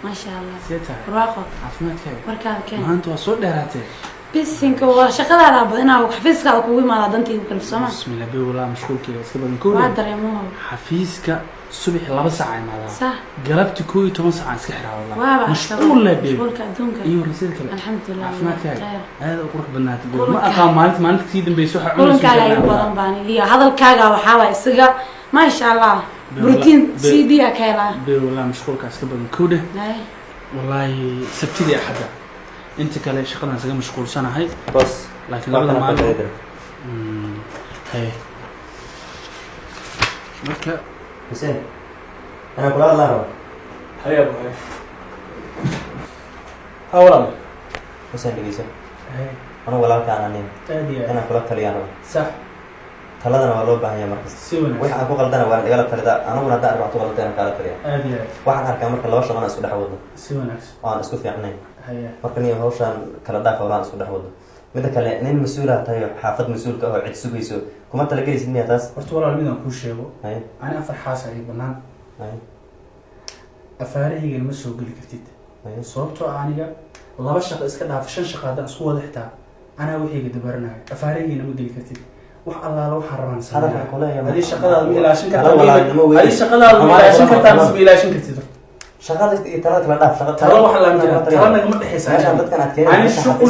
ما شاء الله سيتها رواقه عفنات كاي markaad keen ما أنت وصل دهرته bisinka waa shaqadaada badana xafiiska ku imaada dantii ku kalsooma بسم الله بي والله مشغول كي اسكبر نكون waa dareemo حفيزك الصبح 2 ساعة ماذا صح قلبت كوي 8 ساعة اسكحرا والله waa مشغول لا بي مشغولك adduunka ايوه رسالك الحمد لله عفنات كاي هذا قروح بنات ما أقام مالك كثير بيسوح عمل كاga ay badan baan iyo hadalkaaga waxa waa isaga ma sha Allah بروتين سي دي اكيلا بي والله مشغولك اسكبر نكوده والله سبتدي أحدا أنت كلا شغلنا زي مشغول سنة هاي بس لكن هذا ما عنده هاي مركا حسين أنا أقول الله رب هاي أبو هاي أولا حسين دقيقة هاي أنا ولا كان عني تادي أنا كلها تليانو صح تلادنا والله بهاي مركز سوينا وين أبو قلدنا وين دقلا تلدا أنا ولا دا 4 قلدنا كلا تليان هادي واحد هركا مركز لو شغلنا اسكو دحوودنا سوينا وأنا اسكو فيعني هاي markani hawshan kala dhaaf walaal isku dhaxwado mid kale nin mas'uul ah tahay xaafad mas'uul ka ah cid sugayso kuma tala gelisid miya taas horta walaal midaan kuu sheego hay ani afar xaas ay banaan hay afaarahayga ma soo geli kartid sababtoo aniga laba shaqo iska dhaaf shan shaqo hadaan isku wada xitaa anaa wixii dabaranayo afaarahayga ma geli kartid wax allaala waxaan rabaan sameeyaa hadii shaqadaada ma ilaashin kartaa hadii shaqadaada ma ilaashin kartaa ma ilaashin kartid shaqada iyo talada kala dhaaf shaqada talo waxa la mid ah talana ma dhaxaysaa meesha dadkan aad keenay ani shaqo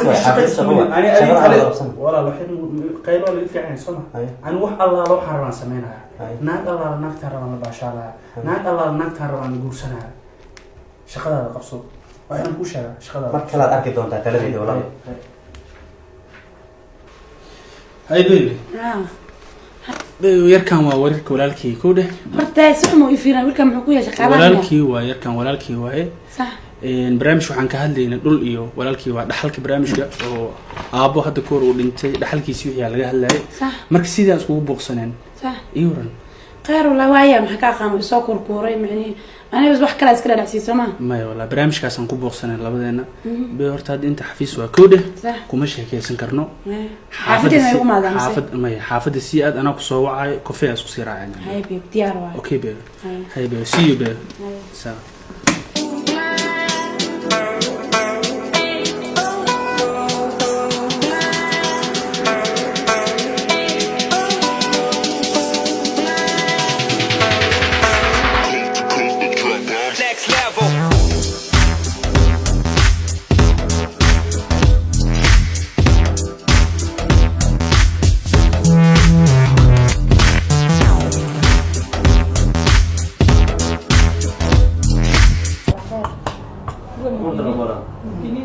ani adii kale wala waxay qaybo laga fiican soma ani wax allaala waxaan rabaan sameeyaa naag allaala naagta rabaan la baashaala naag allaala naagta rabaan guursanaa shaqadaada qabso waxaan ku sheegaa shaqadaada marka la arki doontaa taladeeda walaal hay baby yarkan waa wararka walaalkii ku dheh horta ismu ifiina wiilka muxuu ku yeeshay qaabada walaalkii waa yarkan walaalkii waaye صح barnaamij waxaan ka hadlaynaa dhul iyo walaalkii waa dhaxalka barnaamijka oo aabo hadda koor uu dhintay dhaxalkiisii wixii laga hadlayay صح marka sidaan iskugu booqsaneen صح iyoran khayr wala waaya maxaa ka aqaan soo kurkuuray macni ani bas wax kale iska dhaxsiiso ma ma wala barnaamijkaas aan ku booqsaneen labadeena bay horta hadda inta xafiis waa koode kuma sheekeysan karno xaafadina ugu maadaan xaafada si aad ana ku soo wacay coffee isku sii raacayna hay babe diyaar waa okay babe hay babe see you babe sa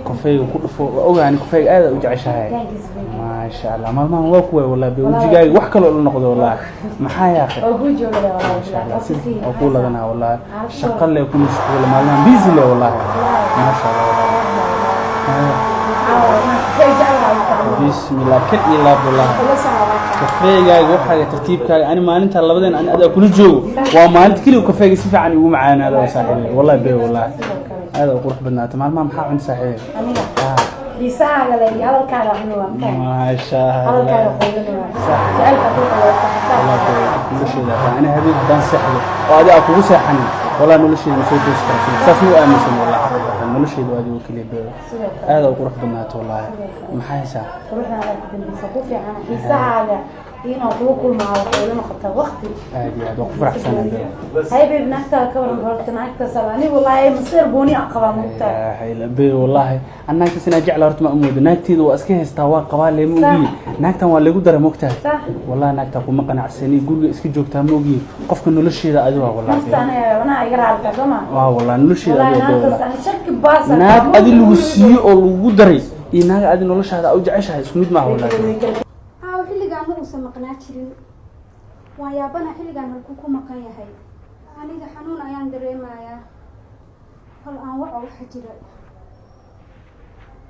كوفي وكل أوغاني كوفي هذا وجعشها ما شاء الله ما هو كوي والله بوجهي وحكي له النقد والله ما حيا أخي ما شاء الله أقول لك أنا والله شغل لي يكون مشغول ما لنا بيزي له والله ما شاء الله بسم الله كل إلا بالله كوفي جاي وحاجة ترتيب كاي أنا ما أنت الله بدين أنا أدا كل جو وما أنت كله كوفي يصير عني ومعانا هذا صحيح والله بيه والله هذا قروح بنات ما محاول صحيح بيساعد على هذا الكلام عنه ما شاء الله صح والله أنا هذه بدان سحله وهذا أكو سحني والله نلشي نسوي تسكر ساسمو أمسن والله حقيقة نلشي هذا وكلي هذا قروح بنات والله محايسة قروحنا على بنسقوفي عن بيساعد هنا وكل ما ولا خطة وقتي هذه وقفر أحسن هاي بنحتاج كمان برضه نحتاج سبعني والله مصير بوني أقوى مقطع هاي لبي والله أنا كسنا جعل رت مأمود ناكتي وأسكيه استوى قوالي موجي ناكتا ولا يقدر مقطع والله ناكتا كم قناع سني يقول اسكي جوكتا موجي قف إنه للشيء ذا أدوى والله أنا أقرأ على الكلام والله إنه للشيء ذا أدوى أنا شك باص ناك أدي الوسي أو قدري ناك أدي إنه للشيء هذا أو جعشها سميد معه والله xilligan uusan maqnaa jirin waan yaabana xilligan halku ku maqan yahay aniga xanuun ayaan dareemayaa hal aan waxa jira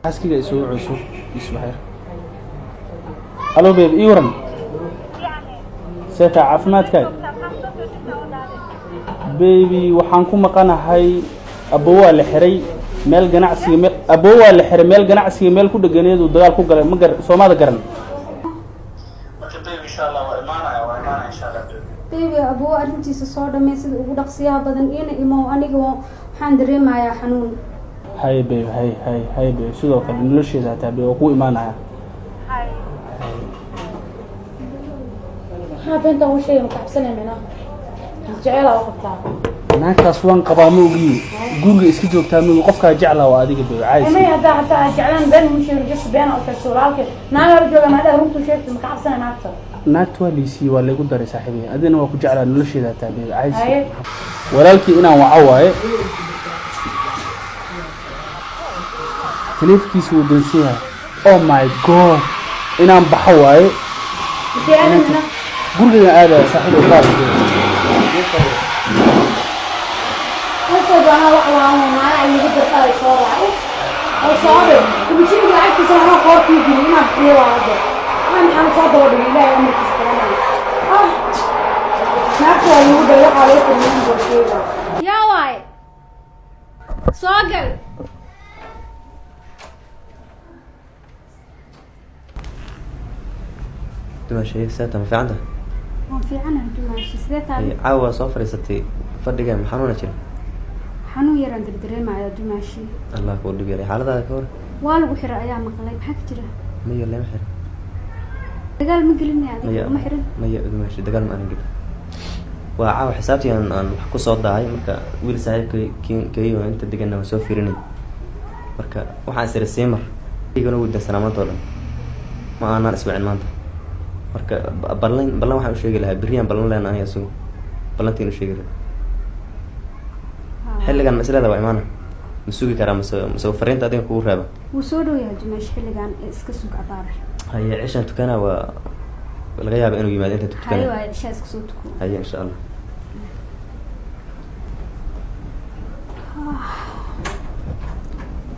askiga isoo cusub isbaxir halo babe iwaran seeta caafimaadka baby waxaan ku maqanahay abawaa la xiray meel ganacsiga meel abawaa la xiray meel ganacsiga meel ku dhaganeedu dagaal ku galay ma gar Soomaalida garan baby abuu arrintiisa soo dhamay sida ugu dhaqsiyaha badan ina imo aniga waxaan dareemayaa xanuun. hay babe hay babe sidoo kale nolosheeda hataa babe ku imaanaya Hay. ها بنت أول شيء مكعبسنة منها جعلها وقتها naagtaas waan qabaa ma ogiye guriga iska joogtaa ma qofkaa jeclaa waa adiga babe caadi ما يهدا حتى جعلان بين مش يرجس بين أو تسولالك ناقر جوجا ما ده رمتو شيء مكعبسنة ناقصة naagta waa liisii waa lagu daray saaxiibay adina waa ku jeclaa nolosheeda hataa babe caadi هاي walaalkii inaan waco waaye taleefkiisa wuu dansan yahay oh my god inaan baxo waaye في أنا هنا guriga aada saaxiibay baad أصلا أنا وقعوا ما أنا يقدر طاري صار أو صار وبيشيل لعبت سهرة قارتي يجري ما في واحد أنا صادق ولا لا أنا مستعمل ناكل يودا يقع عليه من بوشيلا يا واي صاقل dumashay saata ma fiicanta waan fiicanahay dumaashi sidee tahay caawa soo fadhiisatay fadhiga ma xanuuna jira xanuun yaraan dardareemayaa dumaashi allah kuu dhib yaray xaaladaada ka hor waa lagu xiray ayaa maqlay maxaa ka jira maya lama xirin dagaal ma gelinay adiga ma xirin maya dumashay dagaal ma aanan gelin waa caawa xisaabtii aan wax ku soo dahay marka wiil saaxiibkay kayo inta deganna waan soo fiirinay marka waxaan isiri siimar igana wuu dansanaa maanta oo dhan ma aanan iswicin maanta marka ballan waxaan u sheegi lahaa berriyaan ballan leenahay asugu ballantiin u sheegi lahaa xilligan maslada waa imaana ma sugi karaa mase fariinta adiga kugu raaba wuu soo dhow yahay dumaashi xilligan ee iska sug cabaara haye cishaan tukanaa waa laga yaaba inuu yimaado inta haye tukana waaye ishaa iska soo tuko haye insha allah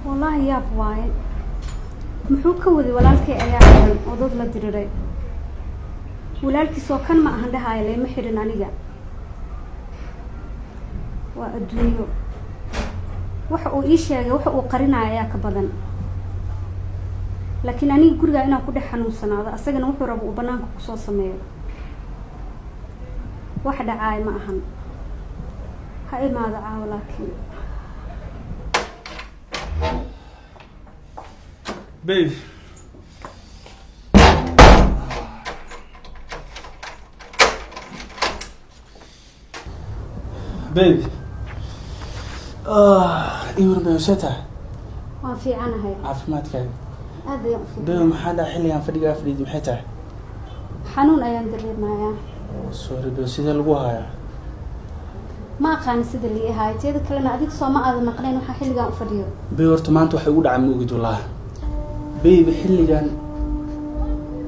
wallaahi yaab waaye muxuu ka waday walaalkay ayaa xiran oo dad la diriray walaalkiisoo kan ma ahan dhahaayo leema xirin aniga waa adduunyo waxa uu ii sheegay waxa uu qarinayo ayaa ka badan laakiin aniga gurigaa inaan ku dhex xanuunsanaado asagana wuxuu rabo uu banaanka kusoo sameeyo wax dhacaayo ma ahan ha imaado caawo laakiin babe babe iwar babe seta waan fiicanahay caafimaadkaaga aad ayaan u babe fiicanahay maxaa dhaa xilligaan fadhigaa fadhiidi maxay tahay xanuun ayaan dareemayaa sorry babe sidee lagu hayaa ma aqaani sida lii ahaayo teeda kalena adig soo ma aadan maqnayn waxaa xilligaan u fadhiyo babe horta maanta waxay ugu dhacay ma ogid wallahi babe xilligan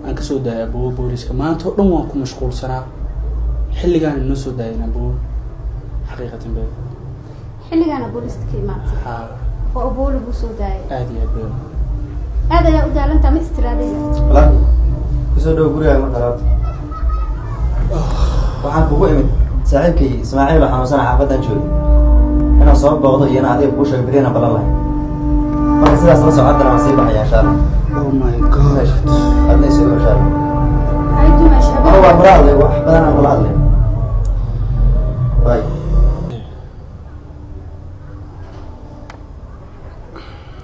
aan kasoo daayay aboobo booliska maanta oo dhan waan ku mashquulsanaa xilligaan inoo soo daayay aboobo xaqiiqatan babe xilligaana booliska ka imaatay haa oo aboo lagu soo daayay aad iyo aad babe aad ayaa u daalantaa ma istiraadaya walaal kusoo dhow gurigaaga marka labaad waxaan kugu imid saaxiibkay ismaaciil oo xanuunsana xaafadan jooga inaan soo booqdo iyana adiga kuu sheego beriyana ballan lahay marka sidaas la socodana waan sii baxaya insha allah oh my god adna isugu insha allah hay dumaashi anu waa kula hadlay wax badan aan kula hadlay way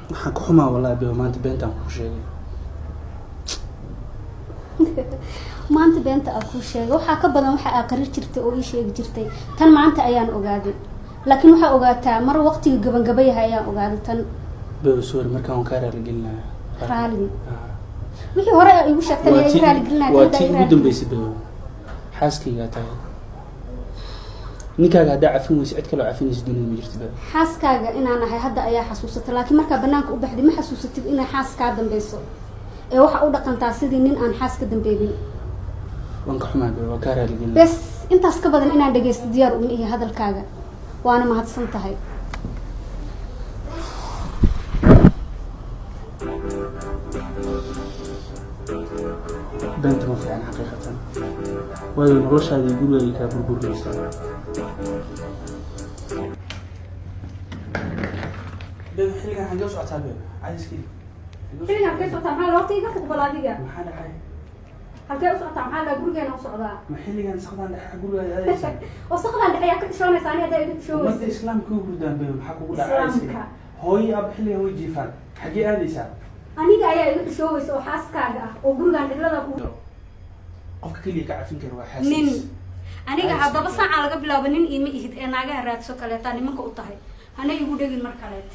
waxaan ku xumaa wallahi babe maanta beentaan kuu sheegay maanta beenta aa kuu sheegay waxaa ka badan waxa aa qarir jirtay oo ii sheegi jirtay tan maanta ayaan ogaaday laakiin waxaa ogaataa mar waqtiga gabangaba yahay ayaan ogaaday tan babe sorry markaan waan kaa raaligelinaya raali wixii hore aa igu sheegtay waa ayaa tii i raaligelinaya waa tii ugu dambeysay babe xaaskaygaa tahay ninkaaga haddaa cafin weysa cid kaloo cafinaysa dunida ma jirto babe xaaskaaga inaan ahay hadda ayaa xasuusata laakiin markaa banaanka u baxday ma xasuusatid inay xaas kaa dambeyso ee waxa u dhaqantaa sidii nin aan xaas ka dambeybin waan ka xumaa babe waan kaa raaligelinaya bes intaas ka badan inaan dhageysto diyaar uma ihi hadalkaaga waana mahadsan tahay beenta ma fiican xaqiiqatan waayo noloshaadii gurigaaga kaa burburaysaa babe xilligan xaggee u socotaa babe cadiskii xilligaan kay socotaa maxaa waqtiga ka fuqbal adiga maxaa dhacay halkee u socotaa maxaa la gurigeena u socdaa ma xilligan saqdaan dhexe guriga aadaysa oo saqdan dhexe ayaa ka dishoonaysa ani hadda idin ummadda dishoonaysa islaamka u hurdaan bay maxaa kugu dhacaysa islaamka hooyo ab xilligan way jiifaan xaggee aadaysaa aniga ayaa igu dishoogaysa oo xaaskaaga ah oo gurigan cidlada ku qofka keliya ka cafin kara waa nin xaaskiisa aniga haddaba saaca laga bilaabo nin iima ihid ee naagaha raadso kaleetaa nimanka u tahay hana igu dhegin mar kaleet